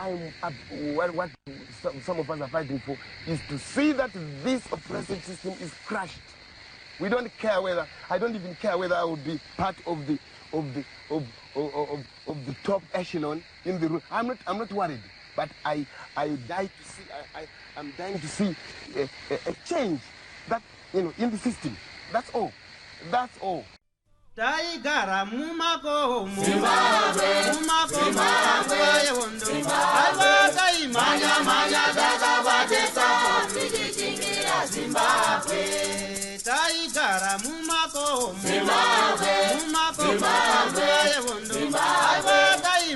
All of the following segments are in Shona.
what some of us are fighting for is to see that this oppressive system is crushed. We don't care whether, I don't even care whether I would be part of the top echelon in the room. I'm not worried, but I'm dying to see a change that, in the system. That's all. That's all. Taigara mumako Zimbabwe Zimbabwe manya daga batesa Zimbabwe Zimbabwe Taigara mumako Zimbabwe Zimbabwe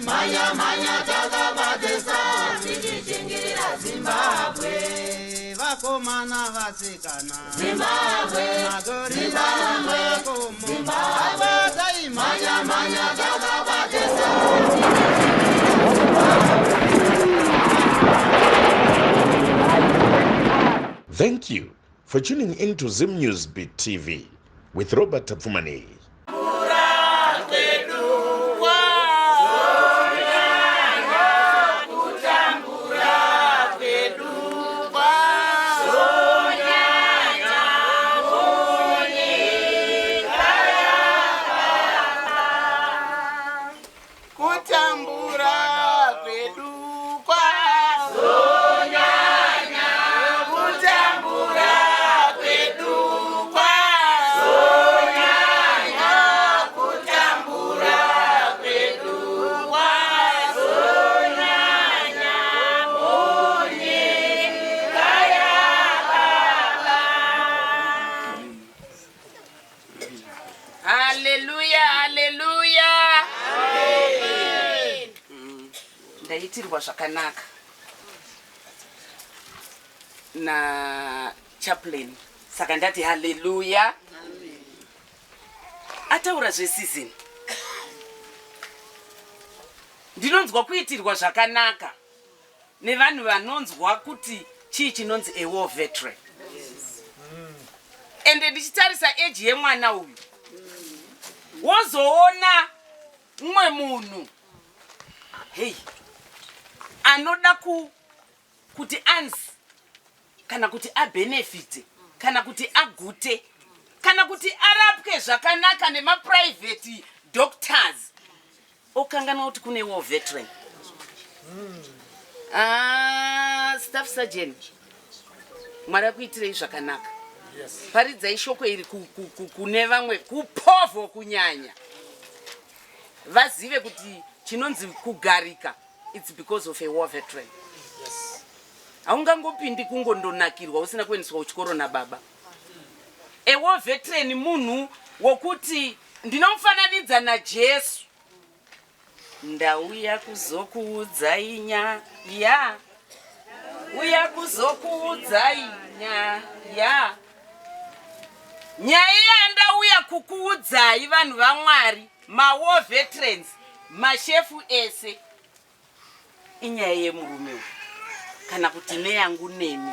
manya daga batesa Zimbabwe vakomana vasikana Zimbabwe magorira makomo Zimbabwe manya daga batesa. Thank you for tuning in to Zim News Beat TV with Robert Tapfumani. Ndaitirwa zvakanaka na chaplain saka ndati haleluya. Ataura zveseason ndinonzwa kuitirwa zvakanaka nevanhu vanonzwa kuti chii chinonzi a war veteran. Ende ndichitarisa age yemwana uyu wozoona mumwe munhu anoda kuti anzi kana kuti abenefite kana kuti agute kana kuti arapwe zvakanaka nemaprivate doctors okangana kuti kune war veteran. Staff sergeant mwari kuitirei zvakanaka. Paridzai shoko iri kune vamwe kupovo kunyanya vazive kuti chinonzi kugarika it's because of a war veteran. Haungangopindi kungondonakirwa usina kuendeswa kuchikoro nababa. A war veteran munhu wokuti ndinomufananidza naJesu. Ndauya kuzokuudzai nyaya, uya kuzokuudzai nyaya. Nyaya yandauya kukuudzai vanhu vaMwari, ma war veterans, mashefu ese. Inyaya yemurume uyu kana kuti neyangu nemi.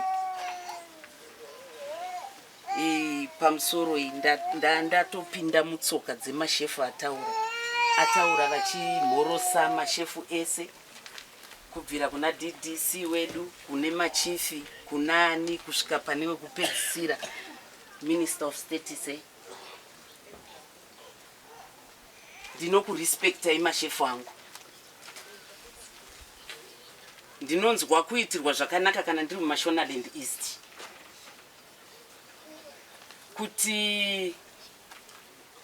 Pamusoro iyi ndatopinda mutsoka dzemashefu ataura vachimhorosa mashefu ese kubvira kuna DDC wedu kune machifi kunani kusvika pane wekupedzisira Minister of State. Ndinokurespectai mashefu angu. Ndinonzwa kuitirwa zvakanaka kana ndiri muMashonaland East kuti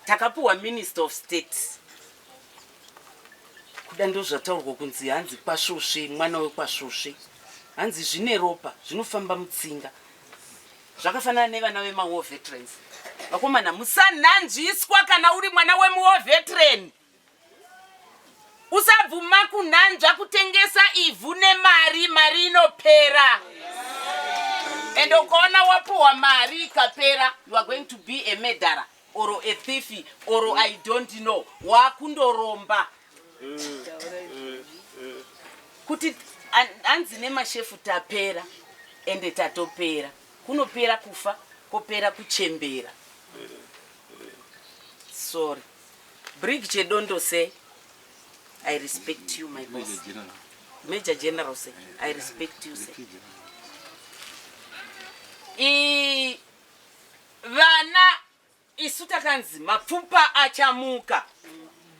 takapuwa Minister of State kuda ndozvataurwa kunzi hanzi kwasvosve mwana wekwasvosve hanzi zvine ropa zvinofamba mutsinga zvakafanana nevana vema war veterans. Vakomana musananzviswa kana uri mwana wemuwar veteran. Usabvuma kunanzva kutengesa ivhu nemari inopera. And ukaona wapuwa mari ikapera, you are going to be a murderer or a thief or I don't know. Wakundoromba. Kuti anzi nemashefu tapera ende tatopera. Kunopera kufa, kopera kuchembera. Sorry. Brig Chedondo say, I respect you, my boss. Major General say, I respect you, say. Vana isuta kanzi mapfupa achamuka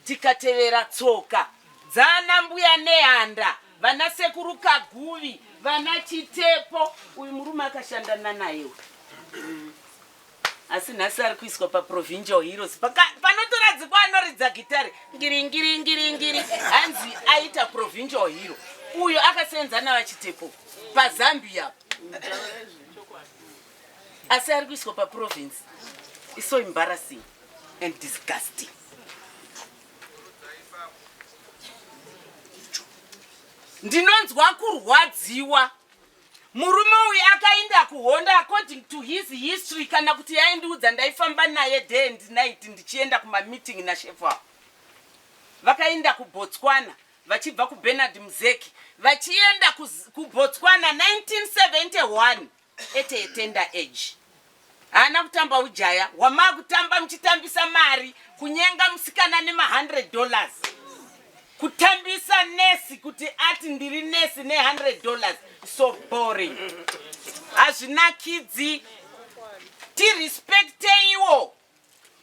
tikatevera tsoka dzana mbuya nehanda vana sekuru Kaguvi vana Chitepo uyu murume akashandana naye asi nhasi ari kuiswa paprovincial heroes panotoradzikwa anoridza gitari ngiri hanzi aita provincial hero uyo akasenzana vaChitepo paZambia asi ari kuiswa paprovince. It's so embarrassing and disgusting. Ndinonzwa kurwadziwa. Murume uyu akaenda kuHonda according to his history kana kuti yaindiudza ndaifamba naye day and night ndichienda kumameeting nashefa. Vakaenda kuBotswana vachibva kuBernard Mzeki vachienda kuBotswana 1971 at a tender age. Ana kutamba ujaya wama kutamba mchitambisa mari kunyenga msikana nema $100 kutambisa nesi kuti ati ndiri nesi ne $100 so boring. Azvina kidzi ti respecte iwo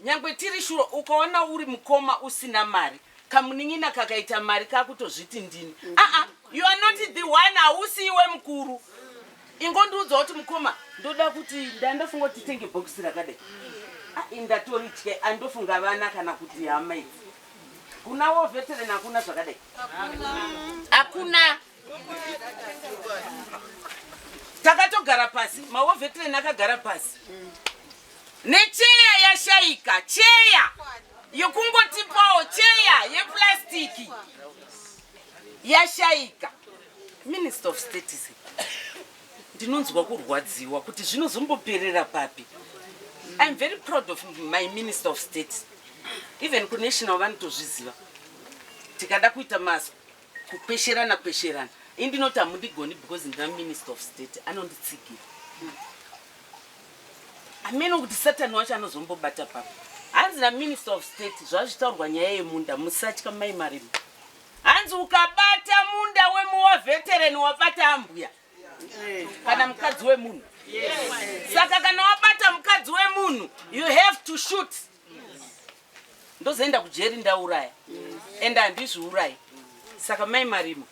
nyangwe tiri shuro ukaona uri mukoma usina mari kamuningina kakaita mari kakutozviti ndini you are not the one hausi iwe mukuru. Ingonduudza kuti mukoma ndoda kuti ndandofunga kuti tenge bhokisi rakadai indatorike andofunga vana kana kuti hama idzi kunawo veterani hakuna zvakadai hakuna. Takatogara pasi mawo veterani akagara pasi necheya yashaika cheya yokungotipawo cheya yeplastiki yashaika. Minister of State ndinonzwa kurwadziwa kuti zvinozomboperera papi. I'm very proud of my Minister of State. Even ku national vanotozviziva. Tikada kuita maso kupesherana kwesherana. Indinoti hamundigoni because ndina Minister of State anonditsigira. Ameno kuti Satan wacho anozombobata papi. Hanzi na Minister of State zvazvitaurwa nyaya yemunda musatya mai Marimo. Hanzi ukabata munda wemuwa veterani wabata ambuya. Kana mukadzi wemunhu. Saka kana wabata mukadzi wemunhu you have to shoot. Ndozoenda kujeri ndauraya enda handizviurayi. Saka mai Marimo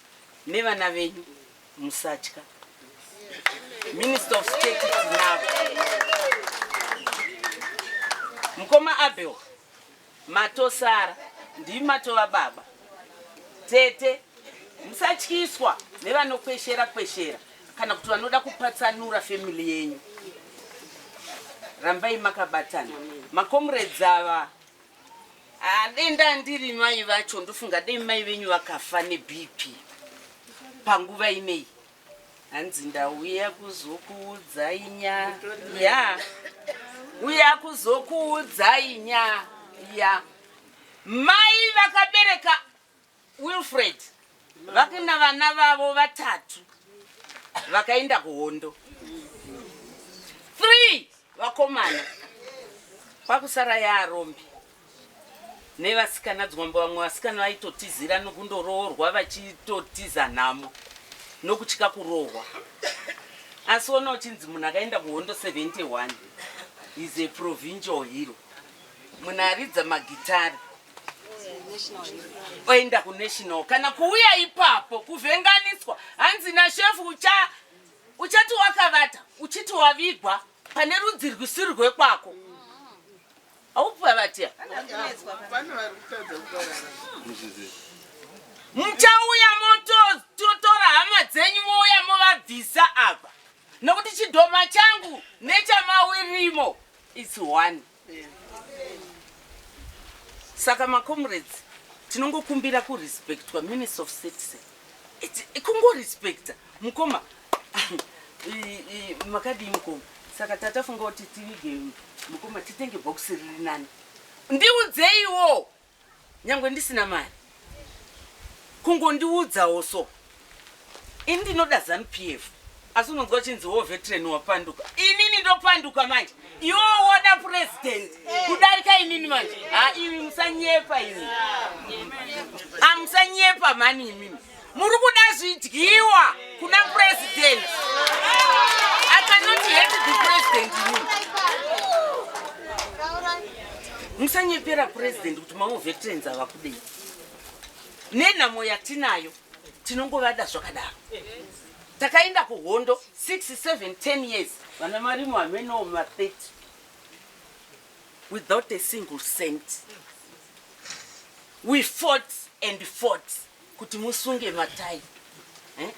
nevana venyu musatya. Minister of State tinavo. Mukoma Abel matosara ndimatova baba tete musatyiswa nevanokweshera kana kuti vanoda kupatsanura family yenyu. Rambai makabatana makomrades ava denda ndiri mai vacho ndofunga dei mai venyu vakafa neBP panguva inei. Hanzi ndauya kuzokuudzai nyaya uya kuzokuudzai nyaya. Mai vakabereka Wilfred vakina vana vavo vatatu vakaenda kuHondo 3 vakomana pakusara yaarombi nevasikana dzwambo vamwe vasikana vaitotizira nokundoroorwa vachitotiza nhamo nokutya kurohwa. Asi ona uchinzi munhu akaenda kuHondo 71 is a provincial hero. Munhu aridza magitari oenda kunational kana kuuya ipapo kuvhenganiswa. Hanzi nashefu uchati wakavata uchiti wavigwa pane rudzi rwisiri rwekwako haupa vatia muchauya mototora hama dzenyu mouya movabvisa apa nokuti chidhoma changu nechamawirimo it's one. Saka makomrades tinongokumbira kurespect kwa Minister of State. Kungorespecta mukoma makadi mukoma. Saka tatafunga kuti tivige mukoma titenge bhokisi riri nani. Ndiudzeiwo nyangwe ndisina mari. Kungondiudzawo so. Indinoda ZANU-PF. Asi unonzwa chinzi wo veteran wapanduka. Inini ndopanduka manje. Iwo woda president. Kudarika inini manje. Iwi musanyepa ini. Musanyepa mani imimi. Muri kuda zvidyiwa kuna president. I cannot hate the president. Musanyepera president kuti mamwe veterans avakudei. Nenhamo yatinayo tinongovada zvakadaro. Takaenda kuhondo 6, 7, 10 years. Vana marimo hameno ma 30. Without a single cent. We fought and fought. Kuti musunge matai.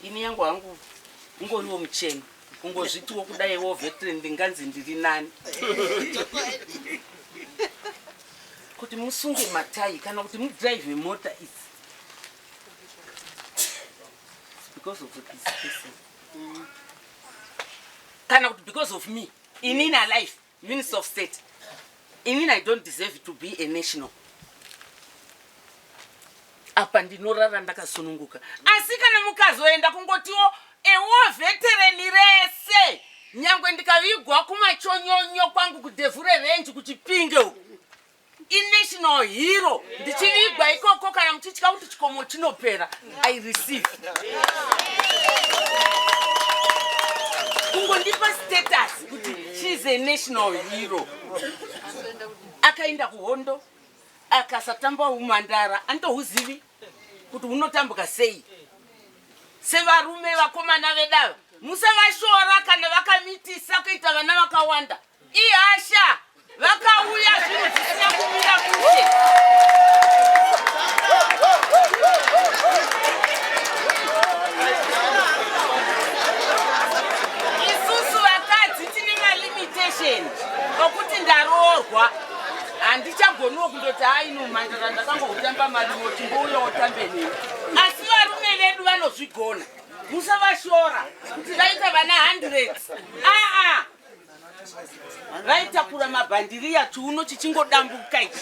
Ini yangu hangu ngoriwo mucheni. Kungozvitiwo kudai wo veteran ndinganzi ndiri nani. Kuti musunge matai kana kuti mudrive mota is because of this person. Kana kuti because of me. In a life, Minister of State. I don't deserve to be a national. Apa ndinorara ndakasununguka. Asi kana mukazoenda kungotiwo ewo veteran rese. Nyangwe ndikavigwa kumachonyonyo kwangu kudevhure range kuchipinge uko. National hero. Ndichivigwa ikoko kana mchichika kuti chikomo chinopera. I receive. Kungondipa status kuti she's a national hero. Akaenda kuhondo. Akasatamba umandara. Andohuzivi kuti unotambuka sei. Sevarume vakomana vedava. Musavashora kana vakamitisa kuita vana vakawanda. Ihasha. Vakauya zvinhu zvisina kumira kushe. Isusu vakadzi tine malimitation okuti ndaroorwa. Handichagoniwo kundoti haino mandara ndakangotamba marimo chimbouya utambe neni. Asi varume vedu vanozvigona. Musavashora kuti vaita vana 100. Vaitakura mabhandiriya chiuno chichingodambuka ichi.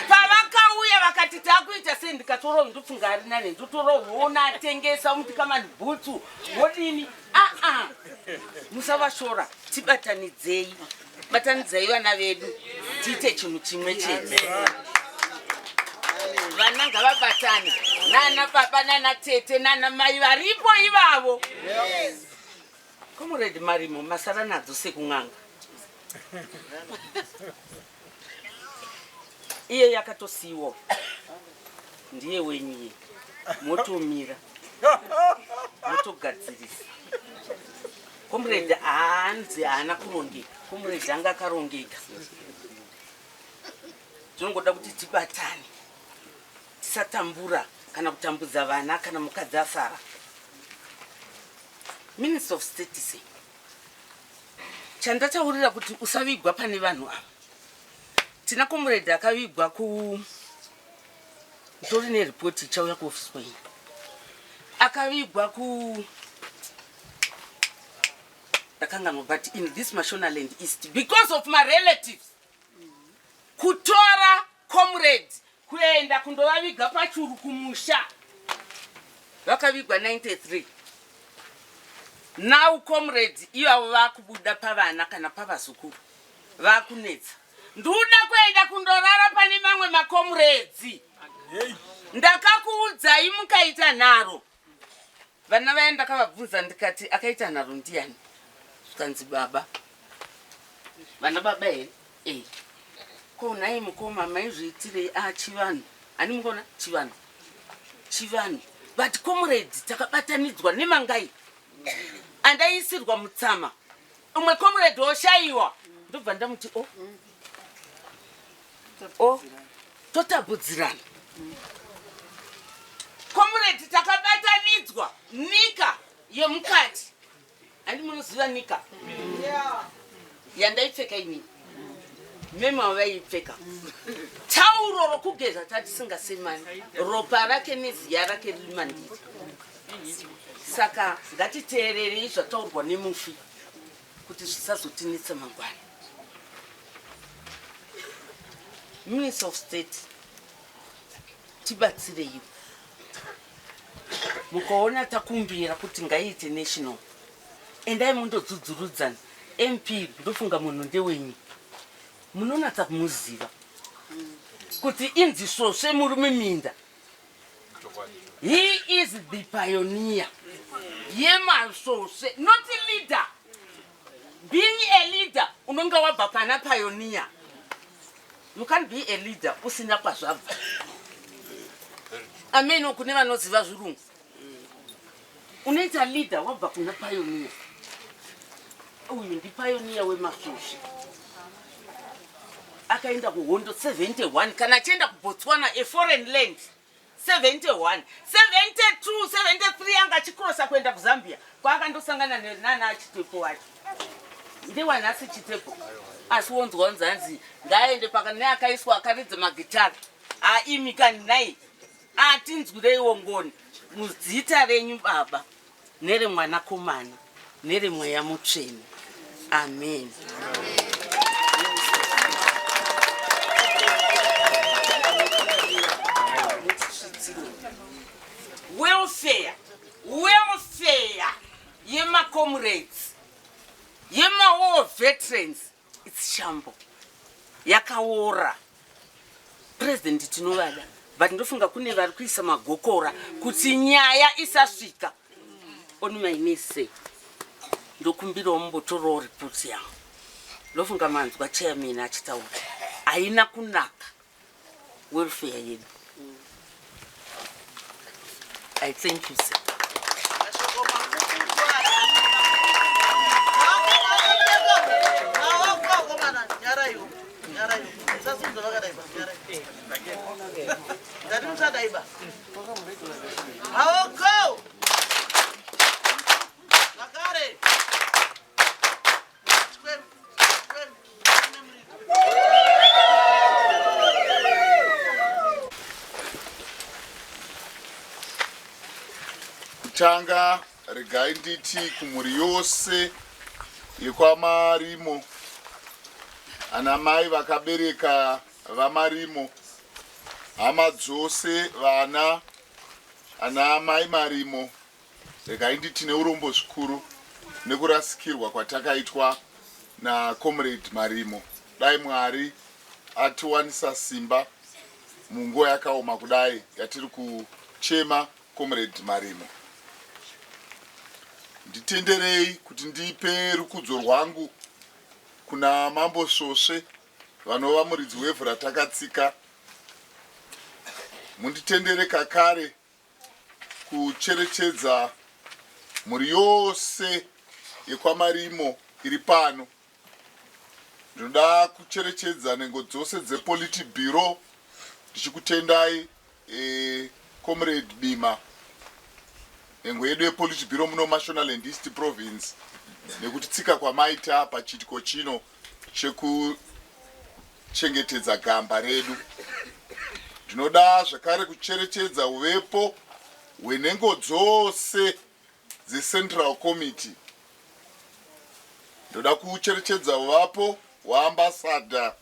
Pavakauya vakati takuita sei ndikatoro ndopfunga ari nane ndotoro huona atengesa umuti kama bhutsu wodini. Musavashora tibatanidzei. Batanidzai vana vedu tiite chinhu chimwe chete. Vana ngavabatane nana baba nana tete nana mai varipo ivavo. Comrade Marimo masara nadzo sekunganga. Iye yakatosiwo. Ndiye wenyi. Motomira. Motogadzirisa. Comrade aanzi ana kurongeka. Comrade anga karongeka. Tinongoda kuti tibatane. Tisatambura kana kutambudza vana kana mukadzi asara. Minister of State say. Chandataurira kuti usavigwa pane vanhu ava. Tina comrade akavigwa ku ndori ne report chauya ku office kwai. Akavigwa ku Takangano, but in this Mashonaland East because of my relatives. Kutora comrade kuenda kundovaviga pachuru kumusha. Vakavigwa 93. Now comrades ivavo vakubuda pavana kana pavazukuru vakunetsa. Nduda kuenda kundorara pane mamwe macomrades. Ndakakuudzai mukaita nharo. Vana vaenda kavabvunza ndikati akaita nharo ndiani? Zvikanzi baba. Vana baba here? Ko nai mukoma maizviitire chivanhu. Ani mukona chivanhu. Chivanhu. But comrades takabatanidzwa nemangai. Andaisirwa mutsama. Umwe comrade oshaiwa. Ndobva ndamuti totabudzirana. Comrade takabatanidzwa nika yemukati. Ani munoziva nika? Yandaipfeka ini. Mema vaipfeka. Tauro rokugeza tatisingasemani. Ropa rake neziya rake rimandiri. Saka ngatiteerere zvataurwa nemufi kuti zvisazotinetsa mangwana. Minister of State tibatsirei. Mukaona takumbira kuti ngaiite national. Endai mundodzudzurudza MP ndofunga munhu ndewenyu. Munonatsa kumuziva. Kuti inzi svosve muri muminda. He is the pioneer. Yemasose, not a leader. Being a leader, unonga wabapana pioneer. You can't be a leader, usina paswa. Ameno kunema no ziva zuru. Unaita leader, wabapana pioneer. Uyu ndi pioneer we masose. Akaenda kuhondo 71, kana chenda ku Botswana a foreign land. 71, 72, 73 anga chikrosa kwenda ku Zambia. Kwa akandosangana nana Chitepo wacho. Ndiwa nasi Chitepo. Asiwonzwa nzanzi ngaende pakane akaiswa akaridze magitara. Aimika nai. Atinzwire iwongoni. Muzita renyu baba. Nere mwana komana. Nere mweya mutsvene. Amen. Welfare, yema comrades, yema war veterans, it's shambo. Yakaora. President tinovada, but ndofunga kune vari kuisa magokora kuti nyaya isasvika. On my knees say, ndokumbira mumbotoro report yangu. Ndofunga manzwa chairman achitaura. Haina kunaka. Welfare yedu. I thank you, sir. Tanga regai nditi kumuri yose yekwaMarimo, ana mai vakabereka vaMarimo, hama dzose vana ana mai Marimo, regai nditi neurombo zvikuru nekurasikirwa kwatakaitwa na Comrade Marimo. Dai Mwari atiwanisa simba munguva yakaoma kudai yatiri kuchema Comrade Marimo. Nditenderei kuti ndipe rukudzo rwangu kuna Mambo Sosve vanova muridzi wevhu ratakatsika. Munditendere kakare kucherechedza mhuri yose yekwaMarimo iri pano. Ndinoda kucherechedza nhengo dzose dzePolitburo ndichikutendai Comrade Bima. Nhengo yedu yePolitburo muno Mashonaland East Province nekuti tsika kwamaita pachitiko chino chekuchengetedza gamba redu. Ndinoda zvakare kucherechedza uvepo hwenhengo dzose dzeCentral Committee. Ndoda kucherechedza uvapo hwaambassador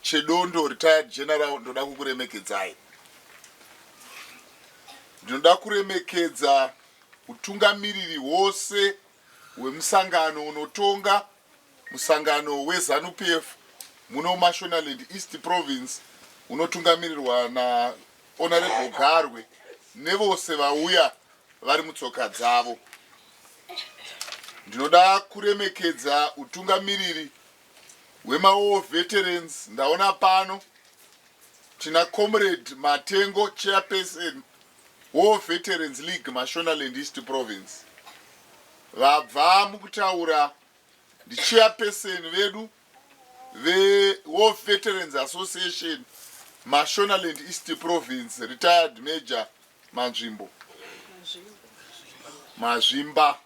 Chedondo retired general. Ndoda kukuremekedzai. Ndinoda kuremekedza utungamiriri hwose hwemusangano unotonga musangano weZANU-PF muno Mashonaland East Province unotungamirirwa na Honorable Garwe nevose vauya vari mutsoka dzavo. Ndinoda kuremekedza utungamiriri hwemaWar Veterans. Ndaona pano tina Comrade Matengo, chairperson War Veterans League Mashonaland East Province. Vabva mukutaura ndi chairperson vedu War Veterans Association Mashonaland East Province, retired Major Mazvimba.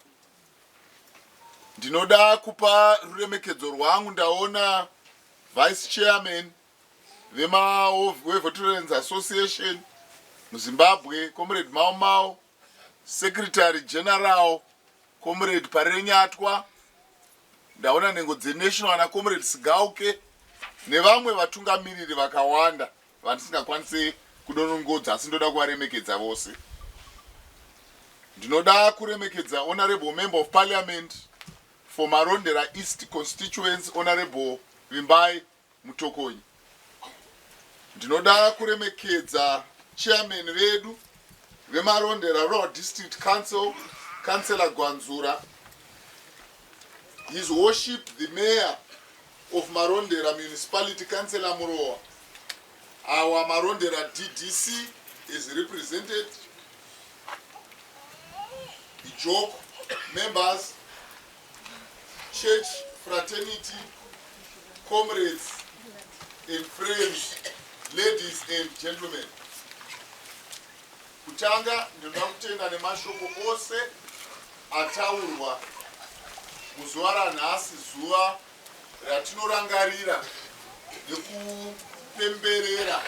Ndinoda kupa ruremekedzo rwangu. Ndaona vice chairman Veterans Association muZimbabwe Comrade Mau, secretary general Comrade Parenyatwa. Ndaona nhengo dzeNational ana Comrade Sigauke nevamwe vatungamiriri vakawanda vandisingakwanisi kudonongodza, asi ndoda kuvaremekedza vose. Ndinoda kuremekedza Honorable Member of Parliament for Marondera East Constituency Honorable Vimbai Mutokonyi. Ndinoda kuremekedza chairman vedu vemarondera Rural District Council, Councillor Gwanzura, His Worship the Mayor of Marondera Municipality, Councillor Muroa, our Marondera DDC is represented, the joke members, church fraternity, comrades and friends, ladies and gentlemen. Kutanga ndinoda kutenda nemashoko ose ataurwa muzuva ranhasi, zuva ratinorangarira nekupemberera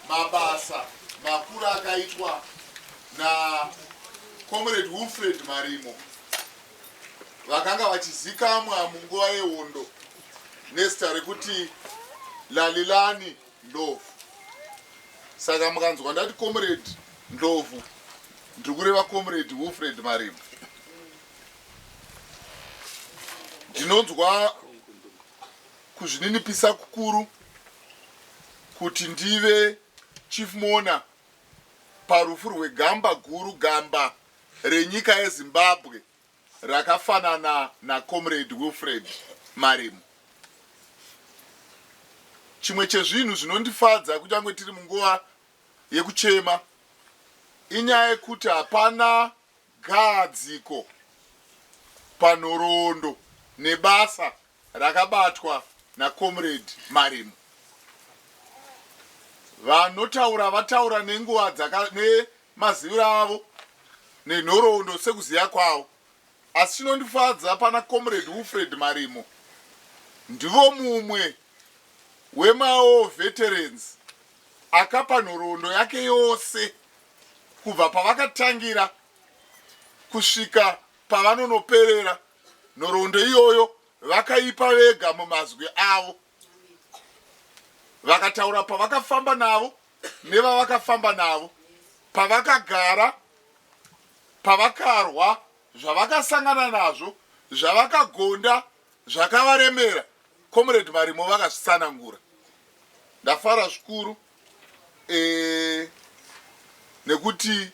mabasa makuru akaitwa na Comrade Wilfred Marimo, vakanga vachizikamwa munguva yehondo nezita rekuti Lalilani Ndlovu. Saka mukanzwa ndati Comrade Ndlovu, ndiri kureva Comrade Wilfred Marimo. Ndinonzwa kuzvininipisa kukuru kuti ndive chief mourner parufu rwegamba guru, gamba renyika yeZimbabwe rakafanana na Comrade Wilfred Marimo. Chimwe chezvinhu zvinondifadza kunyangwe tiri munguva yekuchema inyaya yekuti hapana gadziko panhoroondo nebasa rakabatwa na Comrade Marimo. Vanotaura vataura nenguva nemaziviro avo nenhoroondo sekuziya kwavo, asi chinondifadza pana Comrade Wilfred Marimo ndivo mumwe wemao veterans akapa nhoroondo yake yose kubva pavakatangira kusvika pavanonoperera. Nhoroondo iyoyo vakaipa vega mumazwi avo, vakataura pavakafamba navo nevavakafamba navo, pavakagara, pavakarwa, zvavakasangana nazvo, zvavakagonda, zvakavaremera. Comrade Marimo vakazvisanangura. Ndafara zvikuru nekuti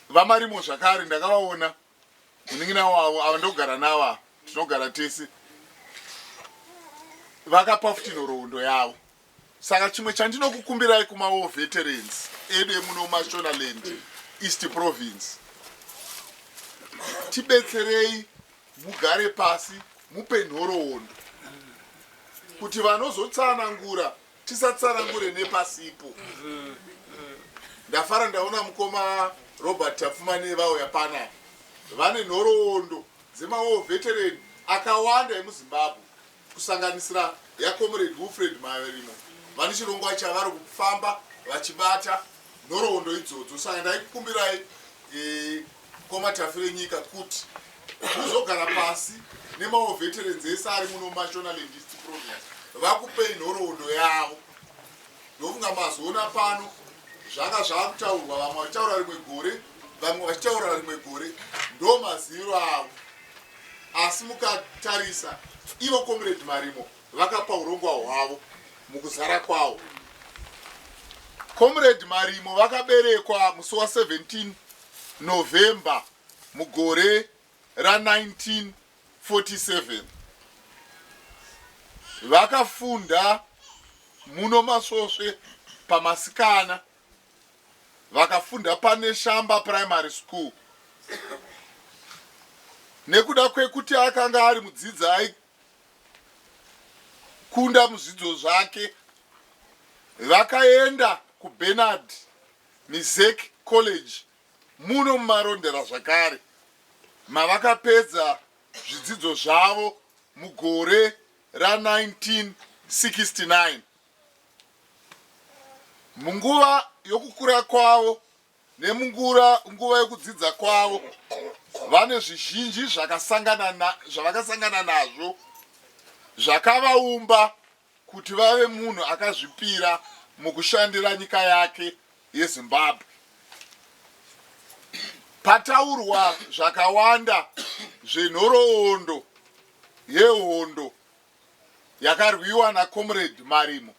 vaMarimo zvakare ndakavaona munin'ina wavo ava ndogara navo, tinogara tese, vakapa futi nhoroondo yavo. Saka chimwe chandinokukumbirai kumao veterans edu emuno Mashonaland East Province, tibetserei mugare pasi mupe nhoroondo kuti vanozotsanangura tisatsanangure nepasipo. Ndafara ndaona mukoma Robert Tafumane vauya panapa, vane nhoroondo dzemao veteran akawanda emuZimbabwe kusanganisira yaComrade Wilfred Marimo. Vane chirongwa chavari kufamba vachibata nhoroondo idzodzo. Saka ndaikukumbirai koma Tafure nyika kuti muzogara pasi nemao veterans ese ari muno Mashonaland East Province vakupei nhoroondo yavo. Ndofunga mazoona pano zvanga zvakutaurwa, vamwe vachitaura rimwe gore, vamwe vachitaura rimwe gore, ndo maziviro avo. Asi mukatarisa ivo Comrade Marimo vakapa urongwa hwavo mukuzara kwavo. Comrade Marimo vakaberekwa musi wa17 November mugore ra1947. Vakafunda muno Masvosve pamasikana, vakafunda pane Shamba Primary School. Nekuda kwekuti akanga ari mudzidzi aikunda muzvidzidzo zvake, vakaenda kuBernard Mizek College muno mumarondera zvakare, mavakapedza zvidzidzo zvavo mugore ra1969. Munguva yokukura kwavo nemunguva yekudzidza kwavo vane zvizhinji zvavakasangana nazvo zvakavaumba kuti vave munhu akazvipira mukushandira nyika yake yeZimbabwe. Pataurwa zvakawanda zvenhoroondo yehondo yakarwiwa naComrade Marimo.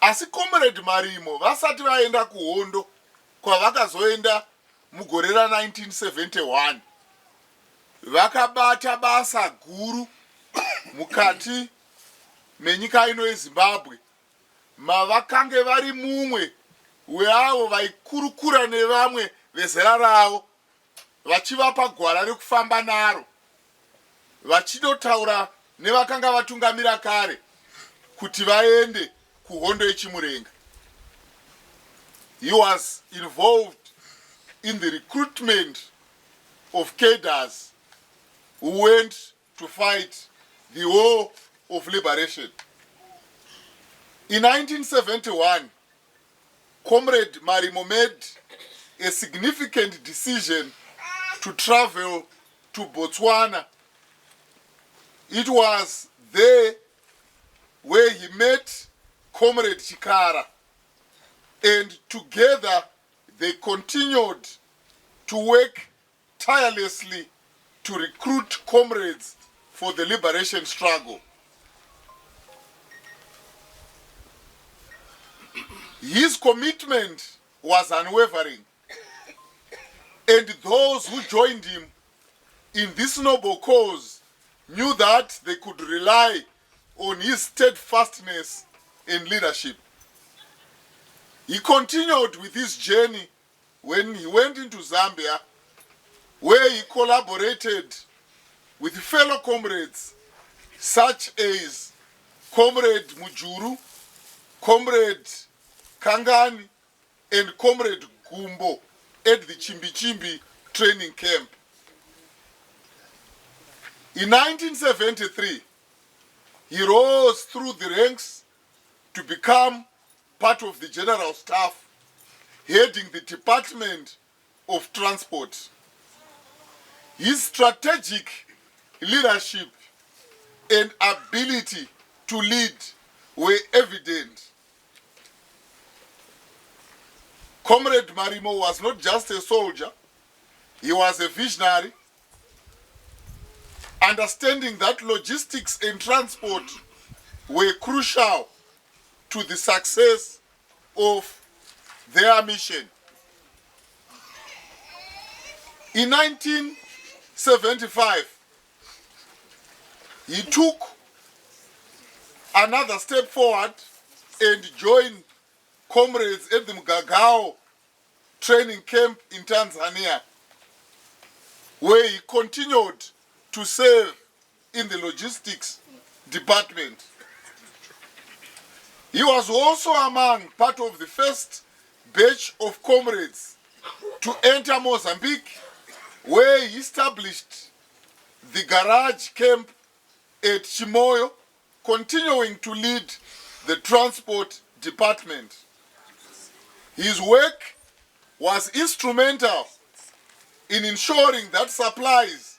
Asi Comrade Marimo vasati vaenda kuhondo kwavakazoenda mugore ra1971 vakabata basa guru mukati menyika ino yeZimbabwe, mavakange vari mumwe weavo vaikurukura nevamwe vezera ravo, vachivapa gwara rekufamba naro, vachinotaura nevakanga vatungamira kare kuti vaende kuhondo yechimurenga. He was involved in the recruitment of cadres who went to fight the war of liberation. In 1971, Comrade Marimo made a significant decision to travel to Botswana. It was there where he met Comrade Chikara, and together they continued to work tirelessly to recruit comrades for the liberation struggle. His commitment was unwavering, and those who joined him in this noble cause knew that they could rely on his steadfastness and leadership. He continued with his journey when he went into Zambia, where he collaborated with fellow comrades such as Comrade Mujuru, Comrade Kangani, and Comrade Gumbo at the Chimbi training camp. In 1973, he rose through the ranks to become part of the General Staff, heading the Department of Transport. His strategic leadership and ability to lead were evident. Comrade Marimo was not just a soldier, he was a visionary, understanding that logistics and transport were crucial to the success of their mission. In 1975, he took another step forward and joined comrades at the Mgagao training camp in Tanzania, where he continued to serve in the logistics department. He was also among part of the first batch of comrades to enter Mozambique, where he established the garage camp at Chimoyo, continuing to lead the transport department. His work was instrumental in ensuring that supplies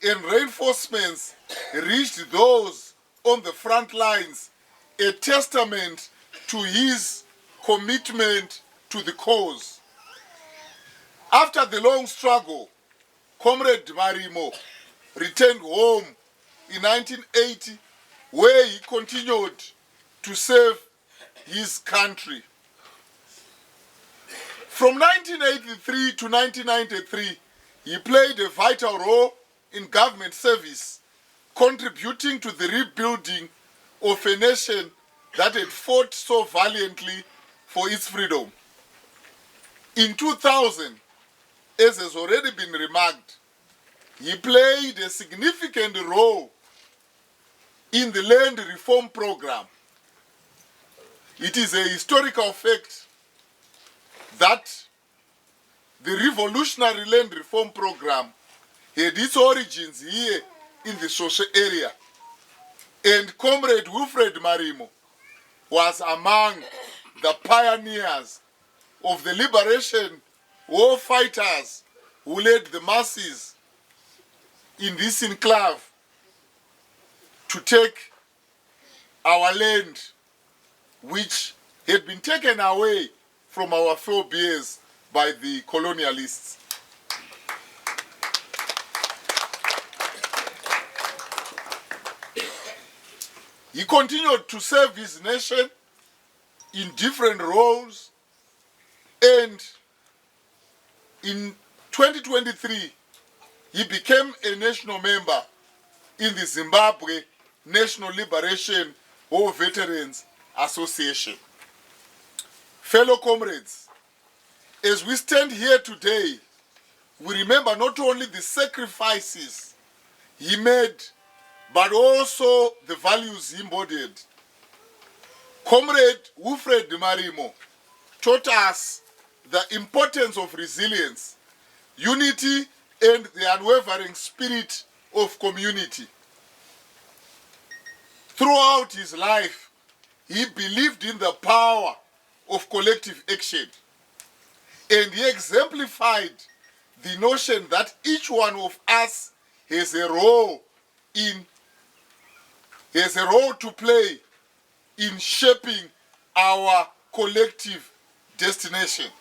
and reinforcements reached those on the front lines, a testament to his commitment to the cause. After the long struggle, Comrade Marimo returned home in 1980, where he continued to serve his country. From 1983 to 1993, he played a vital role in government service, contributing to the rebuilding of a nation that had fought so valiantly for its freedom. In 2000, as has already been remarked, he played a significant role in the land reform program. It is a historical fact that the revolutionary land reform program had its origins here in the social area, and Comrade Wilfred Marimo was among the pioneers of the liberation war fighters who led the masses in this enclave to take our land, which had been taken away from our forebears by the colonialists. He continued to serve his nation in different roles, and In 2023, he became a national member in the Zimbabwe National Liberation War Veterans Association. Fellow comrades, as we stand here today, we remember not only the sacrifices he made, but also the values he embodied. Comrade Wilfred Marimo taught us the importance of resilience, unity, and the unwavering spirit of community. Throughout his life, he believed in the power of collective action, and he exemplified the notion that each one of us has a role to play in shaping our collective destination.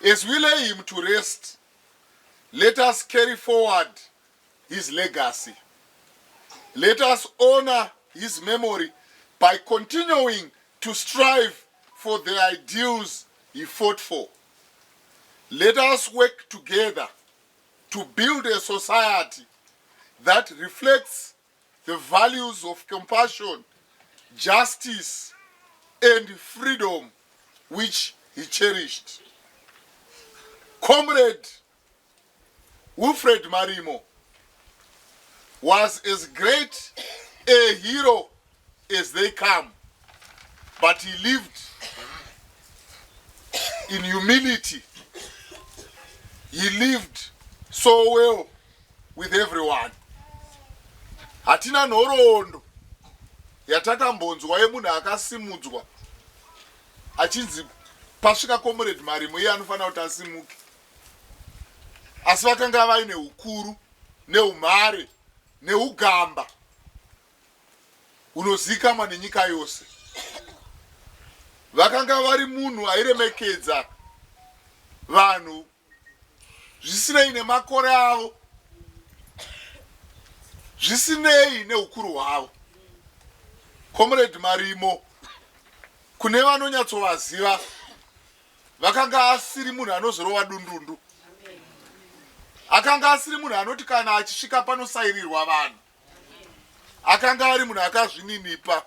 As we lay him to rest, let us carry forward his legacy. Let us honor his memory by continuing to strive for the ideals he fought for. Let us work together to build a society that reflects the values of compassion, justice, and freedom which he cherished. Comrade Wilfred Marimo was as great a hero as they come, but he lived in humility. He lived so well with everyone. Hatina nhoroondo yatakambonzwa yemunhu akasimudzwa achinzi pasvika comrade Marimo iye anofanira kuti asimuke. Asi vakanga vaine ukuru neumhare neugamba unozikamwa nenyika yose. Vakanga vari munhu airemekedza vanhu zvisinei nemakore avo, zvisinei neukuru hwavo. Comrade Marimo, kune vanonyatsovaziva, vakanga asiri munhu anozorova dundundu. Akanga asiri munhu anoti kana achisvika panosairirwa vanhu. Akanga ari munhu akazvininipa.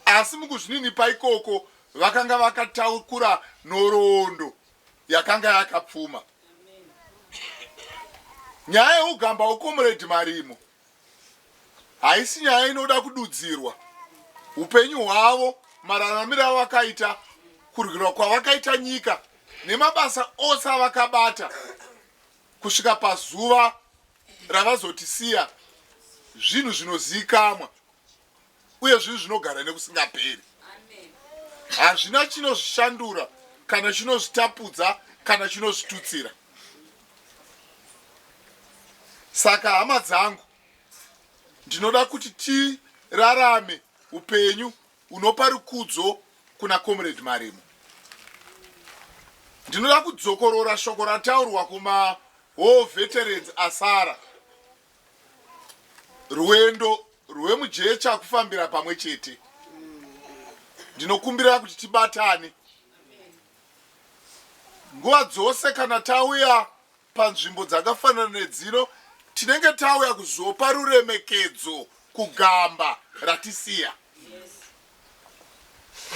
Asi mukuzvininipa ikoko vakanga vakataukura nhoroondo yakanga yakapfuma. Nyaya yeugamba hwecomrade Marimo haisi nyaya inoda kududzirwa. Upenyu hwavo, mararamiro avakaita, kurwirwa kwavakaita nyika nemabasa ose avakabata kusvika pazuva ravazotisiya, zvinhu zvinozikamwa uye zvinhu zvinogara nekusingaperi. Hazvina chinozvishandura kana chinozvitapudza kana chinozvitutsira. Saka hama dzangu, ndinoda kuti tirarame upenyu unopa rukudzo kuna comrade Marimo. Ndinoda kudzokorora shoko rataurwa kuma War Veterans asara. Rwendo rwemujecha kufambira pamwe chete. Ndinokumbira kuti tibatane. Nguva dzose kana tauya panzvimbo dzakafanana nedzino, tinenge tauya kuzopa ruremekedzo kugamba ratisiya.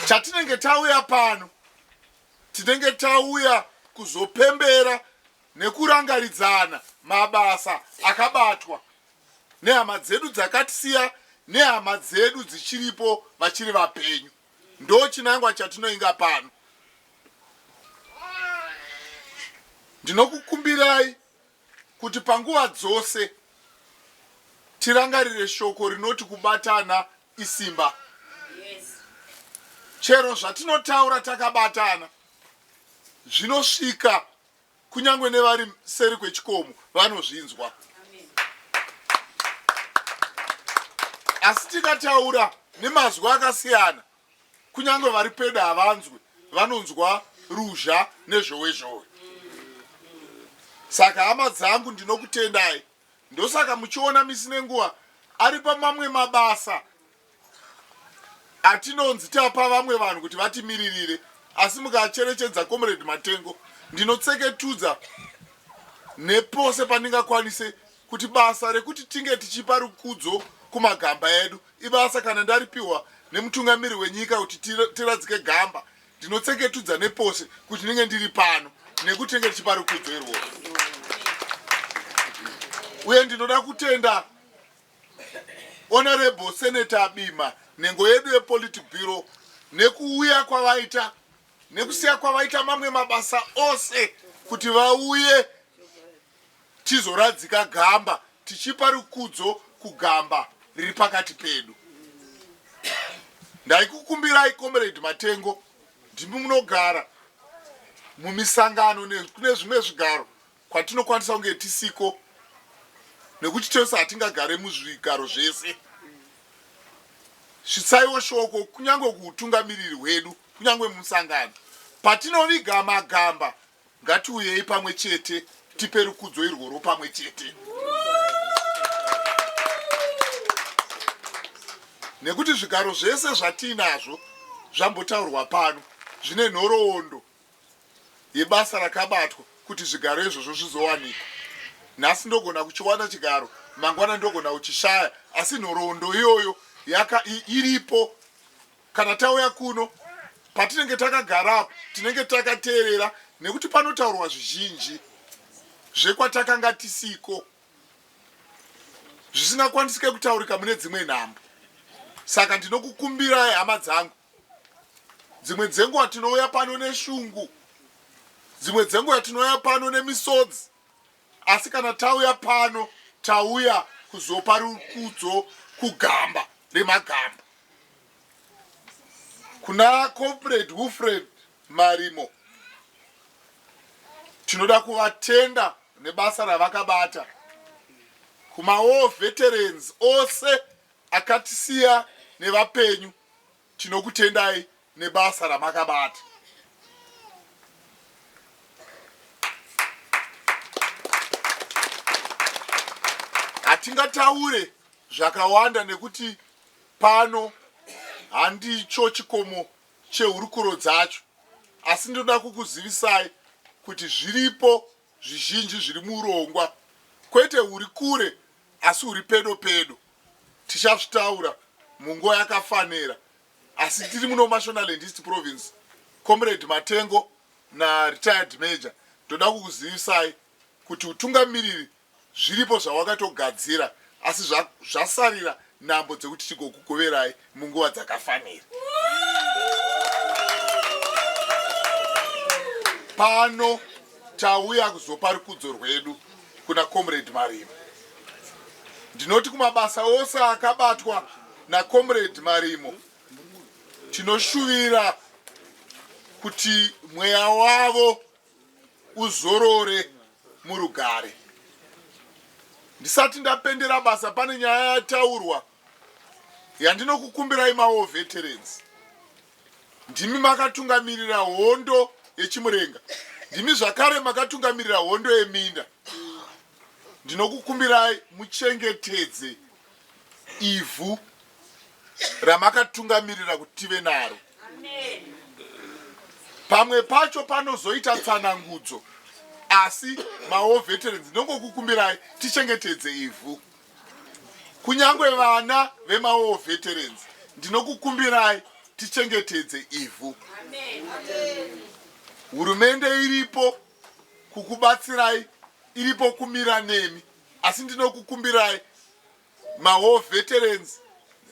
Chatinenge tauya pano, tinenge tauya kuzopembera nekurangaridzana mabasa akabatwa nehama dzedu dzakatisiya nehama dzedu dzichiripo vachiri vapenyu. Ndo chinangwa chatinoinga pano. Ndinokukumbirai kuti panguva dzose tirangarire shoko rinoti kubatana isimba. Chero zvatinotaura takabatana, zvinosvika kunyangwe nevari seri kwechikomo vanozvinzwa. Asi tikataura nemazwi akasiyana, kunyangwe vari pedo havanzwi, vanonzwa ruzha nezhowe-zhowe. Saka hama dzangu, ndinokutendai. Ndosaka muchiona misi nenguva ari pamamwe mabasa atinonzi tapa vamwe vanhu kuti vatimiririre, asi mukacherechedza comrade Matengo ndinotseketudza nepose pandingakwanise kuti basa rekuti tinge tichipa rukudzo kumagamba edu ibasa kana ndaripiwa nemutungamiri wenyika kuti tiradzike gamba ndinotseketudza nepose kuti ndinge ndiri pano nekuti tinge tichipa rukudzo irwo. Uye ndinoda kutenda Honorable Senator Bima nengo yedu yePolitburo nekuuya kwavaita nekusiya kwavaita mamwe mabasa ose kuti vauye tizoradzika gamba tichipa rukudzo kugamba riri pakati pedu. Ndaikukumbirai Comrade Matengo, ndimi munogara mumisangano kune zvimwe zvigaro kwatinokwanisa kunge tisiko nekuti tose hatingagare muzvigaro zvese. Svitsaiwo shoko kunyange kuutungamiriri hwedu kunyange mumusangano patinoviga magamba ngatiuyei pamwe chete tipe rukudzo irworo pamwe chete. Nekuti zvigaro zvese zvatinazvo zvambotaurwa pano zvine nhoroondo yebasa rakabatwa kuti zvigaro izvozvo zvizowanikwa. Nhasi ndogona kuchiwana chigaro, mangwana ndogona kuchishaya, asi nhoroondo iyoyo iripo. Kana tauya kuno patinenge takagara tinenge takateerera nekuti panotaurwa zvizhinji zvekwatakanga tisiko zvisingakwanisike kutaurika mune dzimwe nhambo. Saka ndinokukumbirai hama dzangu, dzimwe dzenguva tinouya pano neshungu, dzimwe dzenguva tinouya pano nemisodzi, asi kana tauya pano tauya kuzopa rukudzo kugamba remagamba. Kuna Comrade Wilfred Marimo tinoda kuvatenda nebasa ravakabata. Kumawo veterans ose akatisiya nevapenyu tinokutendai nebasa ramakabata. Hatingataure zvakawanda nekuti pano handicho chikomo chehurukuro dzacho, asi ndoda kukuzivisai kuti zviripo zvizhinji zviri muurongwa, kwete huri kure asi huri pedo pedo. Tichazvitaura munguva yakafanira, asi tiri muno Mashonaland East Province. Comrade Matengo na retired major, ndoda kukuzivisai kuti utungamiriri zviripo zvawakatogadzira, asi zvasarira nhambo dzekuti tigokugoverai munguva dzakafanira. Pano tauya kuzopa rukudzo rwedu kuna Comrade Marimo. Ndinoti kumabasa ose akabatwa na Comrade Marimo tinoshuvira kuti mweya wavo uzorore murugare. Ndisati ndapendera basa pane nyaya yataurwa yandinokukumbirai mawo veterans. Ndimi makatungamirira hondo yechimurenga, ndimi zvakare makatungamirira hondo yeminda. Ndinokukumbirai muchengetedze ivhu ramakatungamirira kuti tive naro. Pamwe pacho panozoita tsanangudzo, asi mawo veterans ndinongokukumbirai tichengetedze ivhu. Kunyangwe vana vemawo veterans ndinokukumbirai tichengetedze ivhu. Hurumende iripo kukubatsirai, iripo kumira nemi, asi ndinokukumbirai mawo veterans,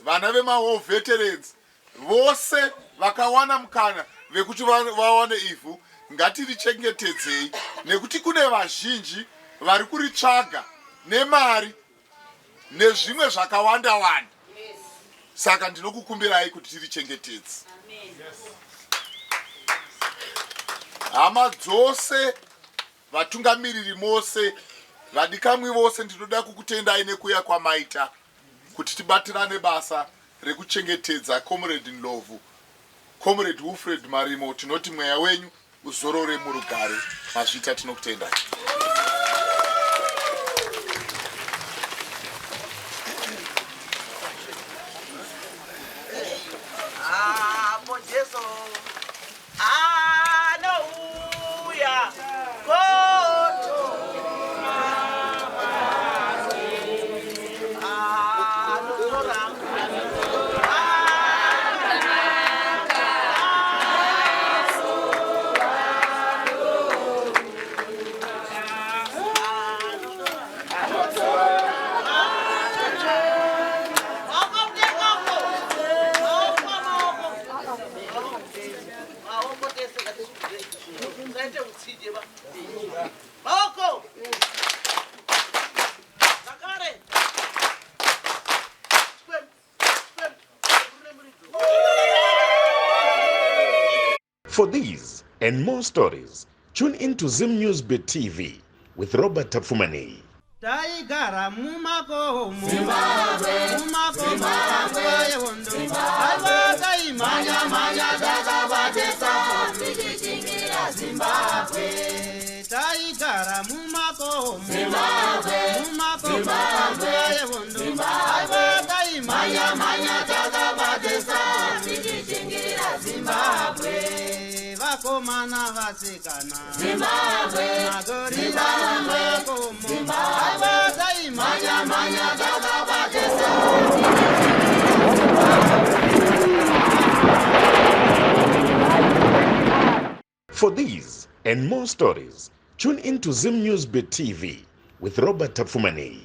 vana vemawo veterans vose vakawana mukana vekuti vawane ivhu ngatirichengetedzei, nekuti kune vazhinji vari kuritsvaga nemari nezvimwe zvakawanda wanda. Saka ndinokukumbirai kuti tirichengetedze. Hama dzose, vatungamiriri mose, vadikamwi vose, ndinoda kukutendai nekuya kwamaita kuti tibatirane basa rekuchengetedza Comrade Ndlovu. Comrade Wilfred Marimo, tinoti mweya wenyu uzorore murugare. Mazvita tinokutendai. Jesu, anouya. For these and more stories, tune into Zim Newsbeat TV with Robert Tafumani. taigara mumakomo mumakomo yewondo aiwa taimanya manya takabatesa tichichingira Zimbabwe taigara mumakomo mumakomo yewondo aiwa taimanya manya takabatesa tichichingira Zimbabwe vakomana vasikana Zimbabwe magori Zimbabwe For these and more stories, tune into Zim Newsbeat TV with Robert Tafumani.